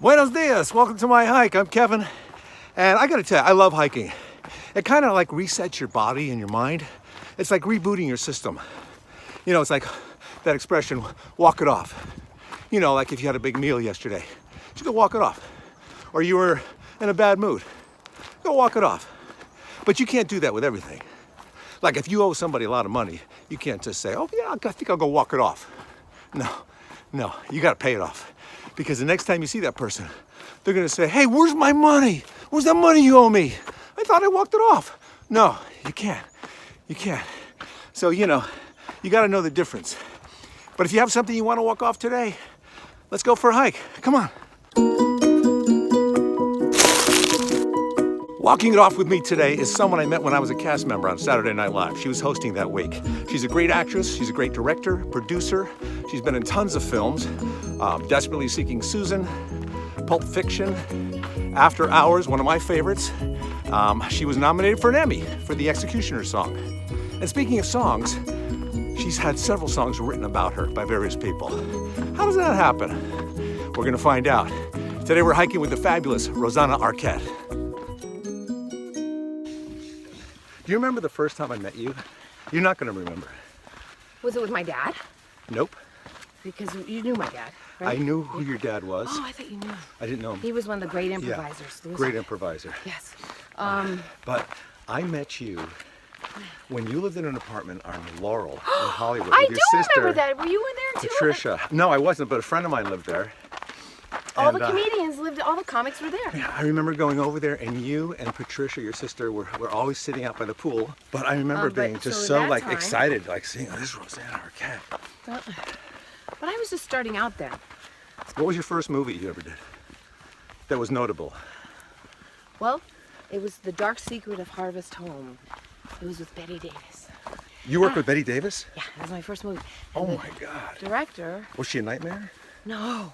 Buenos dias, welcome to my hike. I'm Kevin, and I gotta tell you, I love hiking. It kind of like resets your body and your mind. It's like rebooting your system. You know, it's like that expression, walk it off. You know, like if you had a big meal yesterday, just go walk it off. Or you were in a bad mood, go walk it off. But you can't do that with everything. Like if you owe somebody a lot of money, you can't just say, oh yeah, I think I'll go walk it off. No, you gotta pay it off. Because the next time you see that person, they're gonna say, hey, where's my money? Where's that money you owe me? I thought I walked it off. No, you can't. So, you know, you gotta know the difference. But if you have something you wanna walk off today, let's go for a hike. Come on. Walking it off with me today is someone I met when I was a cast member on Saturday Night Live. She was hosting that week. She's a great actress, she's a great director, producer. She's been in tons of films. Desperately Seeking Susan, Pulp Fiction, After Hours, one of my favorites. She was nominated for an Emmy for the Executioner song. And speaking of songs, she's had several songs written about her by various people. How does that happen? We're gonna find out. Today we're hiking with the fabulous Rosanna Arquette. Do you remember the first time I met you? You're not gonna remember. Was it with my dad? Nope. Because you knew my dad, right? I knew who your dad was. Oh, I thought you knew. I didn't know him. He was one of the great improvisers. Yeah, great improviser. Yes. But I met you when you lived in an apartment on Laurel in Hollywood I with your do sister, remember that. Were you in there too? Patricia. No, I wasn't, but a friend of mine lived there. All the comedians lived, all the comics were there. Yeah, I remember going over there, and you and Patricia, your sister, were always sitting out by the pool. But I remember being just so like excited, like seeing, oh, this is Rosanna Arquette. But I was just starting out then. What was your first movie you ever did that was notable? Well, it was The Dark Secret of Harvest Home. It was with Bette Davis. You worked with Bette Davis? Yeah, that was my first movie. And oh my God. Director. Was she a nightmare? No,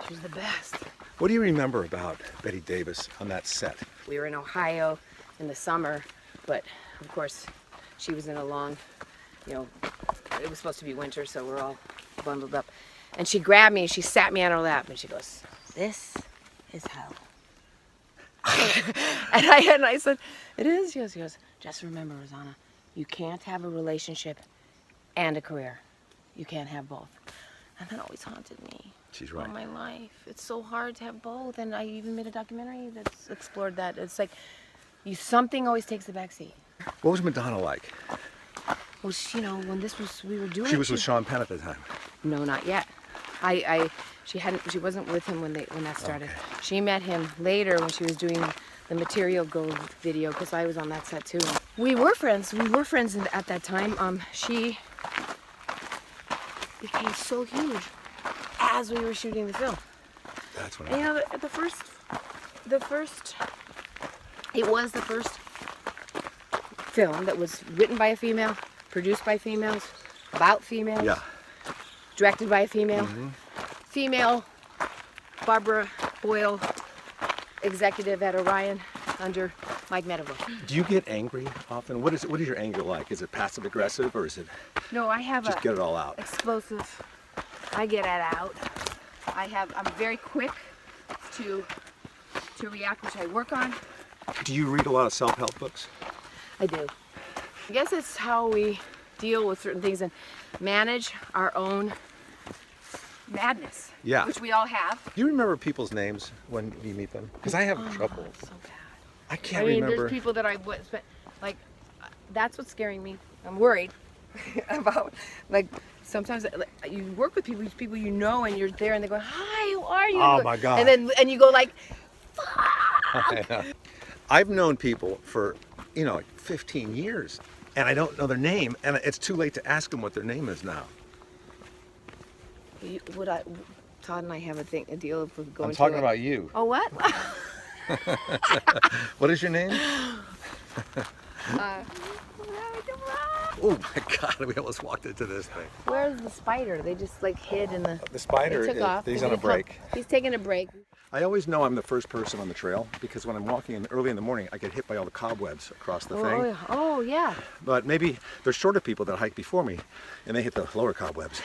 she was the best. What do you remember about Bette Davis on that set? We were in Ohio in the summer, but of course she was in a long, you know, it was supposed to be winter, so we're all bundled up. And she grabbed me and she sat me on her lap and she goes, this is hell. and I said, it is? She goes, just remember, Rosanna, you can't have a relationship and a career. You can't have both. And that always haunted me. She's right. All my life. It's so hard to have both. And I even made a documentary that's explored that. It's like, something always takes the back seat. What was Madonna like? Well, you know, when we were doing it. She was with Sean Penn at the time. No, not yet. She wasn't with him when that started. Okay. She met him later when she was doing the Material Girl video, because I was on that set too. We were friends. At that time. She became so huge as we were shooting the film. That's what. And, you know, it was the first film that was written by a female, produced by females, about females. Yeah. Directed by a female. Mm-hmm. Female, Barbara Boyle, executive at Orion under Mike Medeville. Do you get angry often? What is your anger like? Is it passive aggressive or is it? No, I have just get it all out. Explosive. I get it out. I'm very quick to react, which I work on. Do you read a lot of self-help books? I do. I guess it's how we deal with certain things and manage our own madness. Yeah. Which we all have. Do you remember people's names when you meet them? Because I have trouble. So bad. I can't remember. There's people that like, that's what's scaring me. I'm worried about, like, sometimes you work with people you know, and you're there, and they go, "Hi, how are you?" Oh my God! And you go like, "Fuck." I've known people for, you know, like 15 years, and I don't know their name, and it's too late to ask them what their name is now. Todd and I have a deal of going. I'm talking about you. Oh, what? What is your name? Oh my God, we almost walked into this thing. Where's the spider? They just like hid in the... The spider, took off. He's on a break. He's taking a break. I always know I'm the first person on the trail because when I'm walking early in the morning, I get hit by all the cobwebs across the thing. Yeah. Oh, yeah. But maybe there's shorter people that hike before me and they hit the lower cobwebs.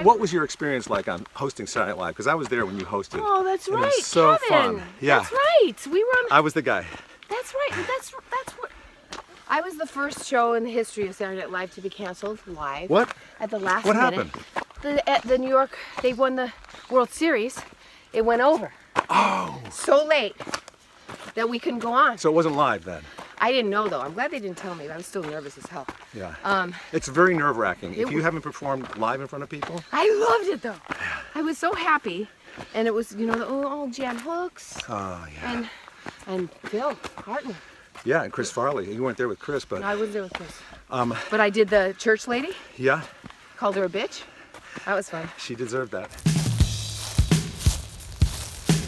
What was your experience like on hosting Saturday Night Live? Because I was there when you hosted. Oh, that's and right, it was so Kevin. fun. Yeah. That's right. We were on. I was the guy. That's right. That's what. I was the first show in the history of Saturday Night Live to be canceled live. What? At the last What minute. happened? At the New York, they won the World Series. It went over. Oh. So late that we couldn't go on. So it wasn't live then? I didn't know though. I'm glad they didn't tell me. I was still nervous as hell. Yeah. It's very nerve-wracking. If you haven't performed live in front of people. I loved it though. I was so happy. And it was, you know, the old Jan Hooks. Oh, yeah. And Phil Hartman. Yeah, and Chris Farley. You weren't there with Chris, but... No, I was there with Chris. But I did the church lady. Yeah. Called her a bitch. That was fun. She deserved that.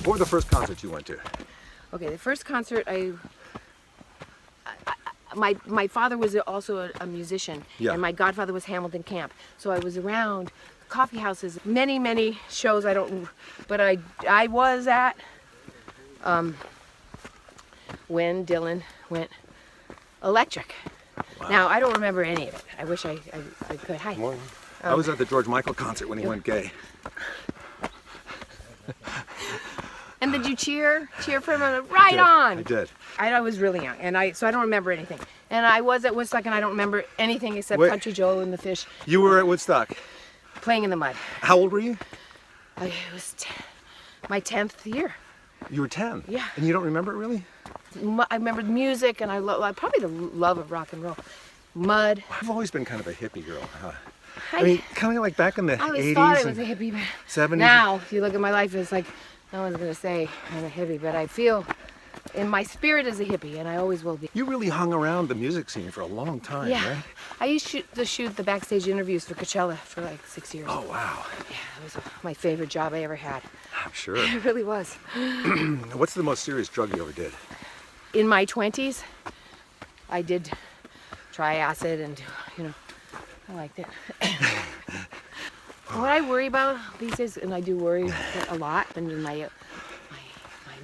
What were the first concerts you went to? Okay, the first concert my father was also a musician, and my godfather was Hamilton Camp. So I was around coffee houses, many shows. But I was at when Dylan went electric. Wow. Now I don't remember any of it. I wish I could. Hi. I was at the George Michael concert when he went gay. And did you cheer for him? Right on. I did. I was really young, and so I don't remember anything. And I was at Woodstock, and I don't remember anything except Country Joe and the Fish. You were at Woodstock. Playing in the mud. How old were you? It was my 10th year. You were 10? Yeah. And you don't remember it really? I remember the music, and I probably the love of rock and roll. Mud. I've always been kind of a hippie girl. Huh? I mean, kind of like back in the 80s. I always thought I was a hippie, but 70s. now, if you look at my life, it's like, no one's going to say I'm a hippie, but I feel in my spirit as a hippie, and I always will be. You really hung around the music scene for a long time, yeah. right? I used to shoot the backstage interviews for Coachella for like 6 years. Oh, wow. Yeah, it was my favorite job I ever had. I'm sure. It really was. What's the most serious drug you ever did? In my 20s, I did try acid, and, you know, I liked it. What I worry about these days, and I do worry a lot, and in my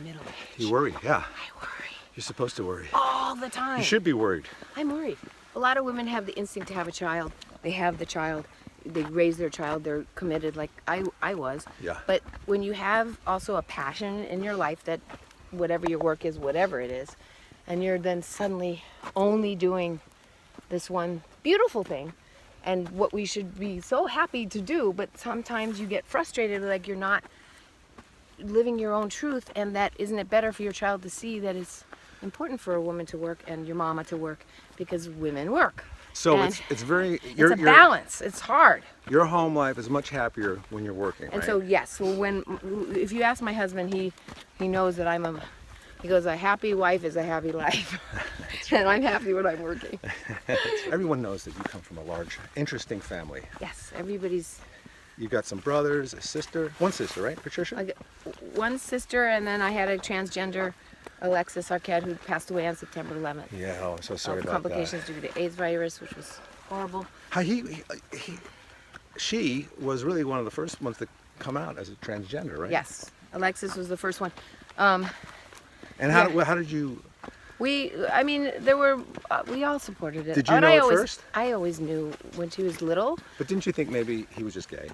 middle age. You worry, yeah. I worry. You're supposed to worry. All the time. You should be worried. I'm worried. A lot of women have the instinct to have a child. They have the child. They raise their child. They're committed like I was. Yeah. But when you have also a passion in your life that whatever your work is, whatever it is, and you're then suddenly only doing this one beautiful thing, and what we should be so happy to do, but sometimes you get frustrated like you're not living your own truth, and that isn't it better for your child to see that it's important for a woman to work and your mama to work, because women work. So and it's very... it's a balance. It's hard. Your home life is much happier when you're working, And right? so yes, well, if you ask my husband, he knows that he goes, a happy wife is a happy life. And I'm happy when I'm working. Everyone knows that you come from a large, interesting family. Yes, everybody's... You've got some brothers, a sister. One sister, right, Patricia? I got one sister, and then I had a transgender, Alexis Arquette, who passed away on September 11th. Yeah, oh, I'm so sorry of about complications due to AIDS virus, which was horrible. She was really one of the first ones to come out as a transgender, right? Yes, Alexis was the first one. And how did you... We all supported it. Did you know at first? I always knew when she was little. But didn't you think maybe he was just gay?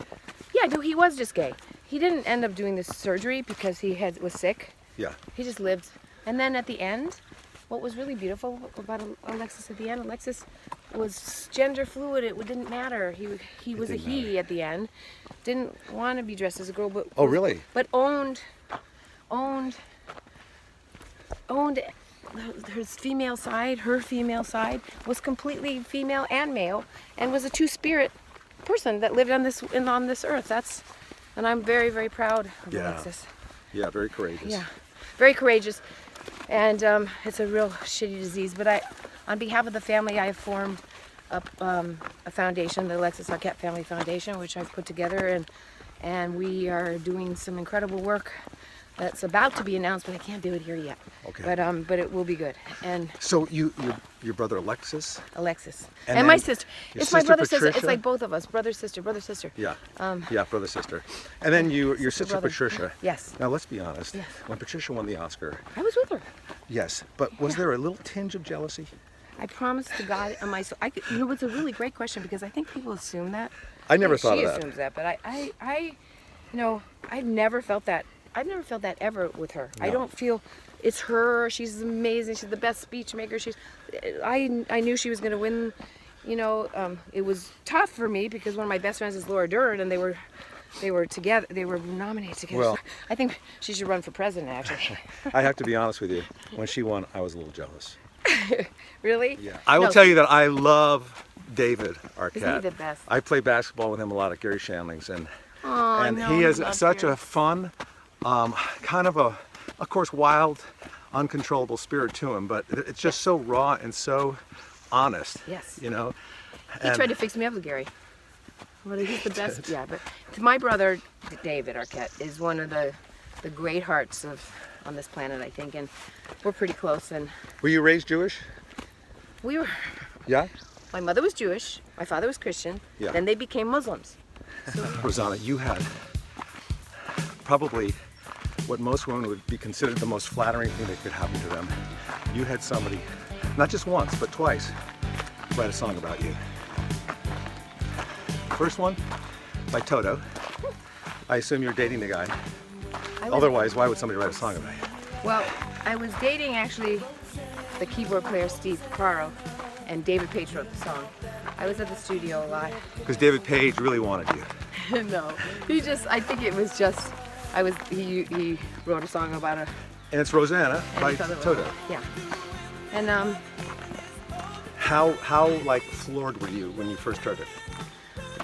Yeah, no, he was just gay. He didn't end up doing this surgery because he was sick. Yeah. He just lived. And then at the end, what was really beautiful about Alexis at the end, Alexis was gender fluid. It didn't matter. He was a he at the end. Didn't want to be dressed as a girl, but... Oh, really? But owned her female side, was completely female and male, and was a two-spirit person that lived on this earth. And I'm very, very proud of Alexis. Yeah, very courageous. Yeah, very courageous. And it's a real shitty disease. But on behalf of the family, I have formed a foundation, the Alexis Arquette Family Foundation, which I've put together, and we are doing some incredible work. That's about to be announced, but I can't do it here yet. Okay. But it will be good. And so your brother Alexis and my sister. It's my brother sister. Patricia? It's like both of us, brother sister. Yeah. Yeah, brother sister. And then your sister brother. Patricia. Yes. Now let's be honest. Yes. When Patricia won the Oscar. I was with her. Yes, but was there a little tinge of jealousy? I promised to God on my soul. You know, it's a really great question because I think people assume that. I never thought she of that. assumes that, but you know, I've never felt that. I've never felt that ever with her. No. I don't feel it's her. She's amazing. She's the best speech maker. I knew she was going to win. You know, it was tough for me because one of my best friends is Laura Dern, and they were together. They were nominated together. Well, So I think she should run for president. Actually. I have to be honest with you. When she won, I was a little jealous. Really? Yeah. I will tell you that I love David Arquette. Isn't he the best? I play basketball with him a lot at Gary Shandling's, and Oh, and no, he has love such Gary. a fun, kind of of course, wild, uncontrollable spirit to him. But it's just so raw and so honest. Yes. You know. He tried to fix me up with Gary. Well, he's the best. Yeah, but my brother David Arquette is one of the great hearts on this planet, I think, and we're pretty close. And Were you raised Jewish? we were. Yeah. My mother was Jewish. My father was Christian. Yeah. Then they became Muslims. Rosanna, you had probably what most women would be considered the most flattering thing that could happen to them. You had somebody, not just once, but twice, write a song about you. First one, by Toto. I assume you're dating the guy. Otherwise, why would somebody write a song about you? Well, I was dating actually the keyboard player Steve Caro, and David Page wrote the song. I was at the studio a lot. Because David Page really wanted you. No, I think it was just, he wrote a song about a. And it's Rosanna and by he thought it was- Toto. Yeah. And How like floored were you when you first heard it?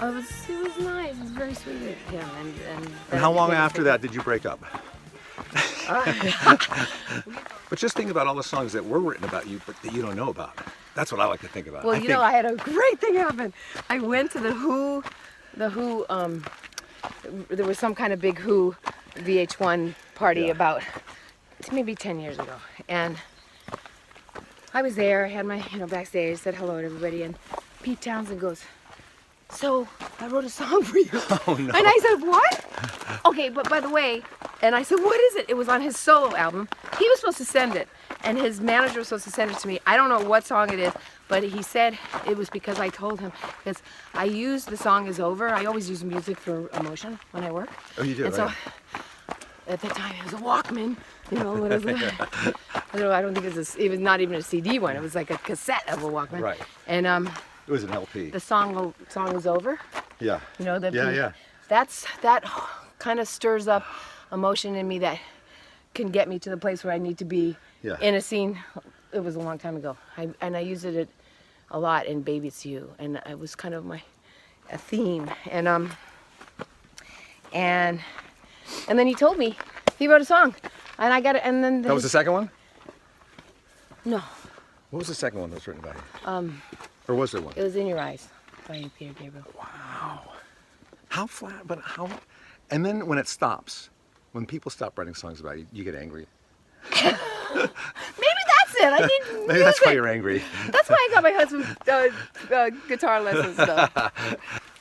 it was nice. It was very sweet of him. And how long after that did you break up? But just think about all the songs that were written about you, but that you don't know about. That's what I like to think about. Well, I had a great thing happen. I went to the Who, there was some kind of big Who VH1 party about maybe 10 years ago. And I was there, I had my, backstage, said hello to everybody, and Pete Townsend goes, "So, I wrote a song for you." Oh, no. And I said, "What?" Okay, but by the way, and I said, "What is it?" It was on his solo album. He was supposed to send it, and his manager was supposed to send it to me. I don't know what song it is, but he said it was because I told him, because I use The Song Is Over. I always use music for emotion when I work. Oh, you do, And so, right. at the time, it was a Walkman, when it was I don't think it was not even a CD one. It was like a cassette of a Walkman. Right. And It was an LP. the song is over. Yeah. Yeah. That kind of stirs up emotion in me that can get me to the place where I need to be in a scene. It was a long time ago, and I used it a lot in "Baby It's You," and it was kind of a theme. And then he told me he wrote a song, and I got it. And then That was the second one? No, What was the second one that was written by you? Or was there one? it was "In Your Eyes" by Peter Gabriel. Wow. How flat, but how... And then when it stops, when people stop writing songs about you, you get angry. Maybe that's it. I need music. Maybe that's why you're angry. That's why I got my husband guitar lessons stuff.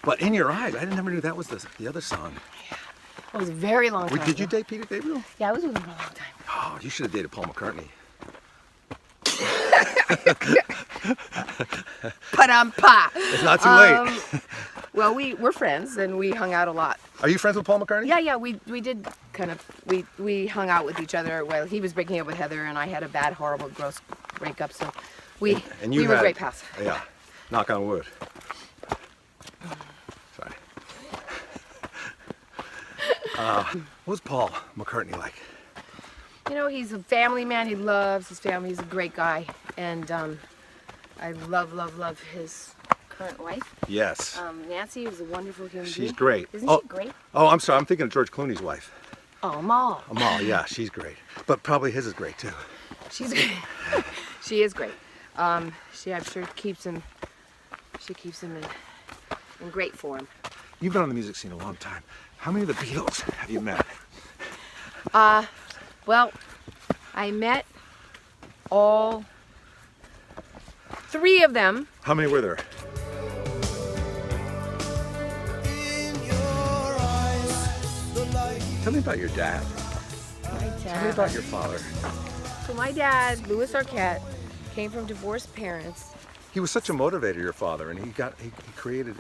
But In Your Eyes, I never knew that was the other song. It was a very long time. Did you ago. date Peter Gabriel? Yeah, I was with him for a long time. Oh, you should have dated Paul McCartney. Pa. It's not too late. Well, we're friends and we hung out a lot. Are you friends with Paul McCartney? Yeah, we did kind of we hung out with each other while he was breaking up with Heather and I had a bad, horrible, gross breakup. So we were great pals. Yeah. Knock on wood. Sorry. What was Paul McCartney like? He's a family man. He loves his family. He's a great guy, and I love his current wife. Yes. Nancy was a wonderful human being. She's great. Isn't she great? Oh, I'm sorry. I'm thinking of George Clooney's wife. Oh, Amal. Amal, yeah, she's great. But probably his is great too. She's great. She is great. I'm sure keeps him in great form. You've been on the music scene a long time. How many of the Beatles have you met? Well, I met all 3 of them. How many were there? Tell me about your dad. My Tell me about your father. So my dad, Louis Arquette, came from divorced parents. He was such a motivator, your father, and he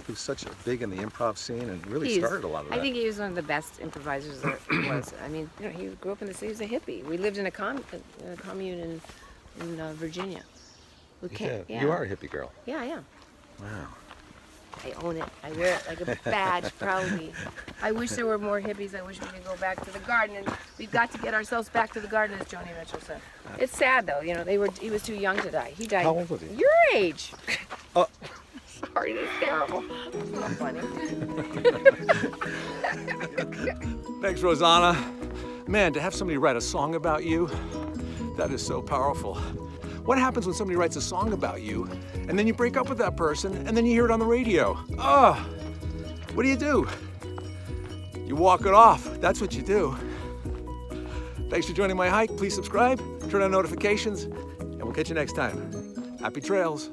was such a big in the improv scene and really started a lot of that. I think he was one of the best improvisers there was. I mean, you know, he grew up in the city. He was a hippie. We lived in a commune in Virginia. Yeah. You are a hippie girl. Yeah, I am. Wow. I own it. I wear it like a badge, proudly. I wish there were more hippies. I wish we could go back to the garden, and we've got to get ourselves back to the garden, as Joni Mitchell said. It's sad though, you know. He was too young to die. He died. How old was he? Your age. Oh. Sorry, that's terrible. It's not funny. Thanks, Rosanna. Man, to have somebody write a song about you, that is so powerful. What happens when somebody writes a song about you, and then you break up with that person, and then you hear it on the radio? Oh, what do? You walk it off. That's what you do. Thanks for joining my hike. Please subscribe, turn on notifications, and we'll catch you next time. Happy trails.